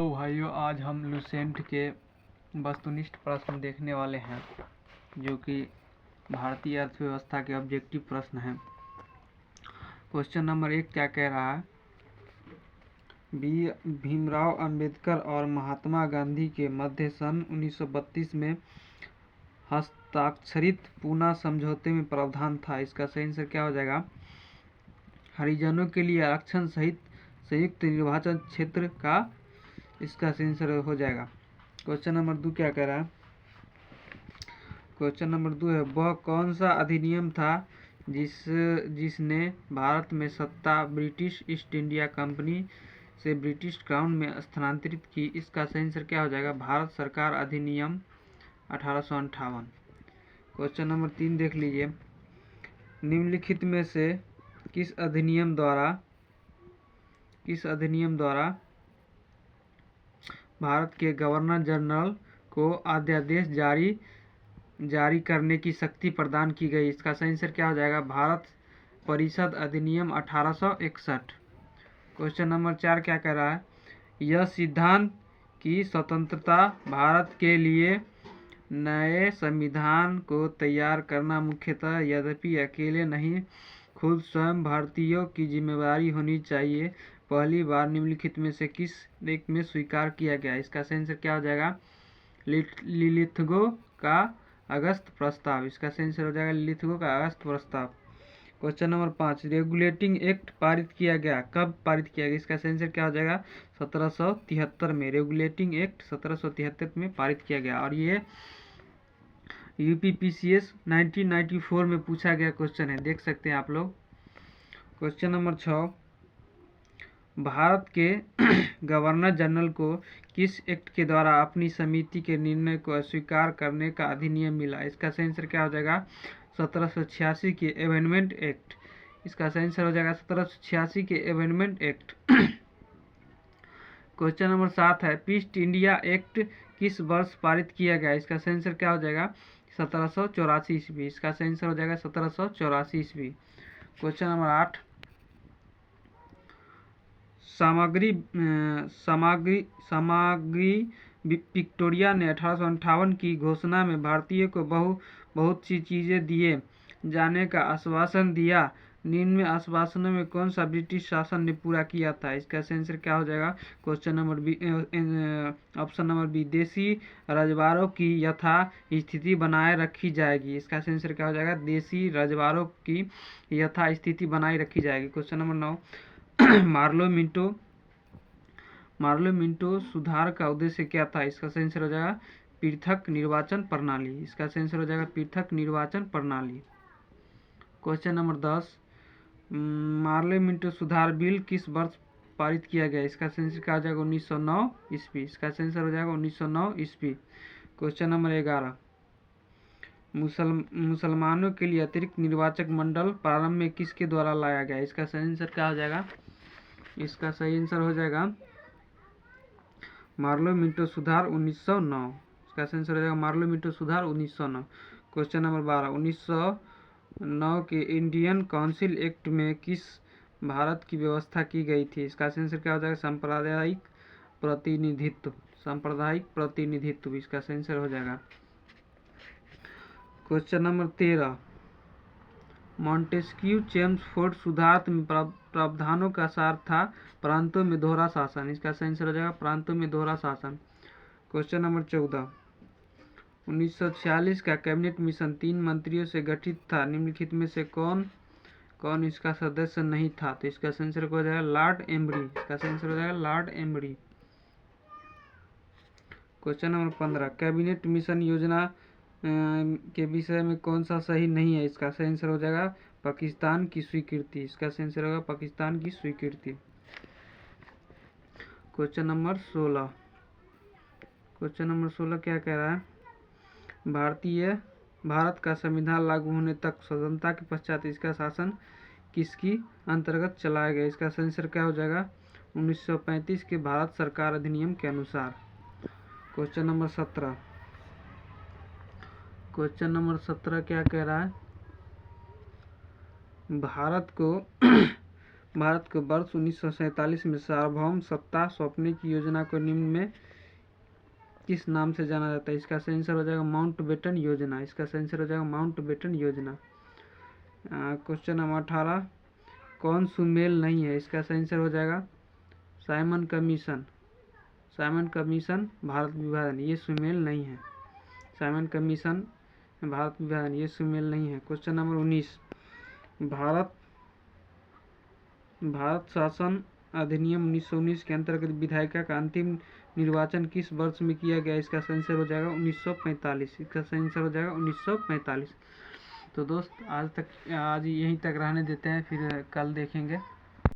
तो भाइयों, आज हम लुसेंट के वस्तुनिष्ठ प्रश्न देखने वाले हैं, जो कि भारतीय अर्थव्यवस्था के ऑब्जेक्टिव प्रश्न हैं। क्वेश्चन नंबर 1 क्या कह रहा है? भीमराव अंबेडकर और महात्मा गांधी के मध्य सन 1932 में हस्ताक्षरित पूना समझौते में प्रावधान था। इसका सही आंसर क्या हो जाएगा? हरिजनों के लिए आरक्षण सहित संयुक्त निर्वाचन क्षेत्र का इसका सही आंसर हो जाएगा। क्वेश्चन नंबर 2 क्या कह रहा है? क्वेश्चन नंबर 2 है, वह कौन सा अधिनियम था जिसने भारत में सत्ता ब्रिटिश ईस्ट इंडिया कंपनी से ब्रिटिश क्राउन में स्थानांतरित की? इसका सही आंसर क्या हो जाएगा? भारत सरकार अधिनियम 1858। क्वेश्चन नंबर 3 देख लीजिए, निम्नलिखित में से किस अधिनियम द्वारा भारत के गवर्नर जनरल को अध्यादेश जारी करने की शक्ति प्रदान की गई? इसका सही आंसर क्या हो जाएगा? भारत परिषद अधिनियम 1861। क्वेश्चन नंबर 4 क्या कह रहा है? यह सिद्धांत की स्वतंत्रता भारत के लिए नए संविधान को तैयार करना मुख्यतः, यद्यपि अकेले नहीं, खुद स्वयं भारतीयों की जिम्मेदारी होनी चाहिए, पहली बार निम्नलिखित में से किस एक में स्वीकार किया गया? इसका सही आंसर क्या हो जाएगा? लिलिथगो का अगस्त प्रस्ताव। इसका सही आंसर हो जाएगा लिलिथगो का अगस्त प्रस्ताव। क्वेश्चन नंबर 5, रेगुलेटिंग एक्ट पारित किया गया, कब पारित किया गया? इसका सही आंसर क्या हो जाएगा? 1773 में। रेगुलेटिंग एक्ट 1773 में पारित किया गया, और ये यूपीपीसीएस 1994 में पूछा गया क्वेश्चन है, देख सकते हैं आप लोग। क्वेश्चन नंबर 6, भारत के गवर्नर जनरल को किस एक्ट के द्वारा अपनी समिति के निर्णय को अस्वीकार करने का अधिनियम मिला? इसका सही आंसर क्या हो जाएगा? 1786 के अमेंडमेंट एक्ट। इसका सही आंसर हो जाएगा 1786 के अमेंडमेंट एक्ट। क्वेश्चन नंबर 7 है, ईस्ट इंडिया एक्ट किस वर्ष पारित किया गया? इसका सही आंसर क्या हो जाएगा? 1784 ईस्वी। इसका सही आंसर हो जाएगा 1784 ईस्वी। क्वेश्चन नंबर 8, सामग्री विक्टोरिया ने 1858 की घोषणा में भारतीयों को बहुत सी चीजें दिए जाने का आश्वासन दिया। निम्न में आश्वासनों में कौन सा ब्रिटिश शासन ने पूरा किया था? इसका आंसर क्या हो जाएगा? Question number B, option number B, देसी रजवाड़ों की यथा स्थिति बनाए रखी जाएगी। इसका आंसर क्या हो जाएगा? देसी रजवाड़ों की यथा स्थिति बनाए रखी जाएगी। क्वेश्चन नंबर 9, मार्लो मिंटो सुधार का उद्देश्य क्या था? इसका सही आंसर हो जाएगा पृथक निर्वाचन प्रणाली। इसका सही आंसर हो जाएगा पृथक निर्वाचन प्रणाली। क्वेश्चन नंबर 10, मार्लो मिंटो सुधार बिल किस वर्ष पारित किया गया? इसका सही आंसर क्या हो जाएगा? 1909 ईस्वी। इसका सही आंसर हो जाएगा 1909 ईस्वी। क्वेश्चन नंबर 11, मुसलमानों के लिए अतिरिक्त निर्वाचक मंडल प्रारंभ में किसके द्वारा लाया गया? इसका सही आंसर क्या हो जाएगा? इसका सही आंसर हो जाएगा मार्लो मिंटो सुधार 1909। इसका सही आंसर हो जाएगा मार्लो मिंटो सुधार 1909। क्वेश्चन नंबर 12, 1909 के इंडियन काउंसिल एक्ट में किस भारत की व्यवस्था की गई थी? इसका सही आंसर क्या हो जाएगा? सांप्रदायिक प्रतिनिधित्व। इसका सही आंसर हो जाएगा। क्वेश्चन नंबर 13, मॉन्टेस्क्यू चेम्सफोर्ड सुधार में प्रावधानों का सार था प्रांतों में दोहरा शासन। इसका सही आंसर हो जाएगा प्रांतों में दोहरा शासन। क्वेश्चन नंबर 14, 1946 का कैबिनेट मिशन 3 मंत्रियों से गठित था, निम्नलिखित में से कौन इसका सदस्य नहीं था? तो इसका सही आंसर हो जाएगा लॉर्ड एम्बरी। इसका सही आंसर हो जाएगा Lord Amery. Question number 15, cabinet mission योजना के विषय में कौन सा सही नहीं है? इसका सही आंसर हो जाएगा पाकिस्तान की स्वीकृति। इसका सही आंसर होगा पाकिस्तान की स्वीकृति। क्वेश्चन नंबर 16, क्या कह रहा है? भारत का संविधान लागू होने तक स्वतंत्रता के पश्चात इसका शासन किसकी अंतर्गत चलाया गया? इसका सही आंसर क्या हो जाएगा? 1935 के भारत सरकार अधिनियम के अनुसार। क्वेश्चन नंबर 17 क्या कह रहा है? भारत को भारत को वर्ष 1947 में सार्वभौम सत्ता सौंपने की योजना को निम्न में किस नाम से जाना जाता है? इसका सही आंसर हो जाएगा माउंटबेटन योजना। इसका सही आंसर हो जाएगा माउंटबेटन योजना। क्वेश्चन नंबर 18, कौन सुमेल नहीं है? इसका सही आंसर हो जाएगा Simon commission. Simon commission Bharat विभाजन, ये सुमेल नहीं है। साइमन कमीशन भारत विभाजन, ये सुमेल नहीं है। क्वेश्चन नंबर 19, भारत शासन अधिनियम 1919 के अंतर्गत विधायिका का अंतिम निर्वाचन किस वर्ष में किया गया? इसका सही आंसर हो जाएगा 1945। इसका सही आंसर हो जाएगा 1945। तो दोस्त आज यहीं तक रहने देते हैं, फिर कल देखेंगे।